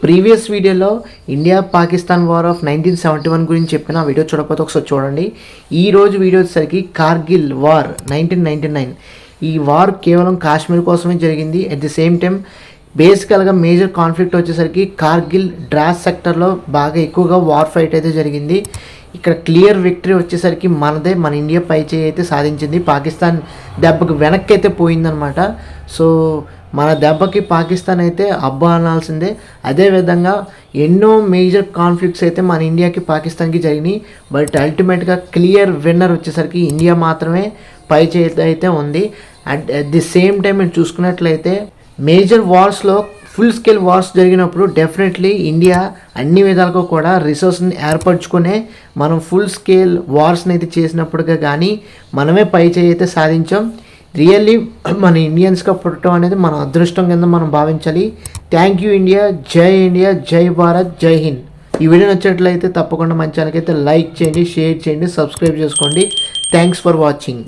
Previous వీడియోలో India Pakistan war of 1971 గురించి చెప్పిన వీడియో చూడకపోతే ఒకసారి చూడండి. ఈరోజు వీడియో వచ్చేసరికి కార్గిల్ వార్ 1999. ఈ వార్ కేవలం కాశ్మీర్ కోసమే జరిగింది. అట్ ది సేమ్ టైం బేసికల్గా మేజర్ కాన్ఫ్లిక్ట్ వచ్చేసరికి కార్గిల్ డ్రాస్ సెక్టర్లో బాగా ఎక్కువగా వార్ ఫైట్ అయితే జరిగింది. ఇక్కడ క్లియర్ విక్టరీ వచ్చేసరికి మనదే, మన ఇండియా పై చేయి అయితే సాధించింది. పాకిస్తాన్ దెబ్బకి వెనక్కి అయితే పోయిందనమాట. సో మన దెబ్బకి పాకిస్తాన్ అయితే అబ్బా అనాల్సిందే. అదేవిధంగా ఎన్నో మేజర్ కాన్ఫ్లిక్ట్స్ అయితే మన ఇండియాకి పాకిస్తాన్కి జరిగినాయి. బట్ అల్టిమేట్గా క్లియర్ విన్నర్ వచ్చేసరికి ఇండియా మాత్రమే పై చేతి అయితే ఉంది. అట్ ది సేమ్ టైం మేము చూసుకున్నట్లయితే మేజర్ వార్స్లో ఫుల్ స్కేల్ వార్స్ జరిగినప్పుడు డెఫినెట్లీ ఇండియా అన్ని విధాలుగా కూడా రిసోర్స్ని ఏర్పరచుకునే మనం ఫుల్ స్కేల్ వార్స్ని అయితే చేసినప్పుడుగా కానీ మనమే పై చేయి అయితే సాధించాం. రియల్లీ మన ఇండియన్స్గా పుట్టడం అనేది మన అదృష్టం కింద మనం భావించాలి. థ్యాంక్ యూ ఇండియా, జై భారత్, జై హింద్. ఈ వీడియో నచ్చినట్లయితే తప్పకుండా మన ఛానల్కి అయితే లైక్ చేయండి, షేర్ చేయండి, సబ్స్క్రైబ్ చేసుకోండి. Thanks for watching.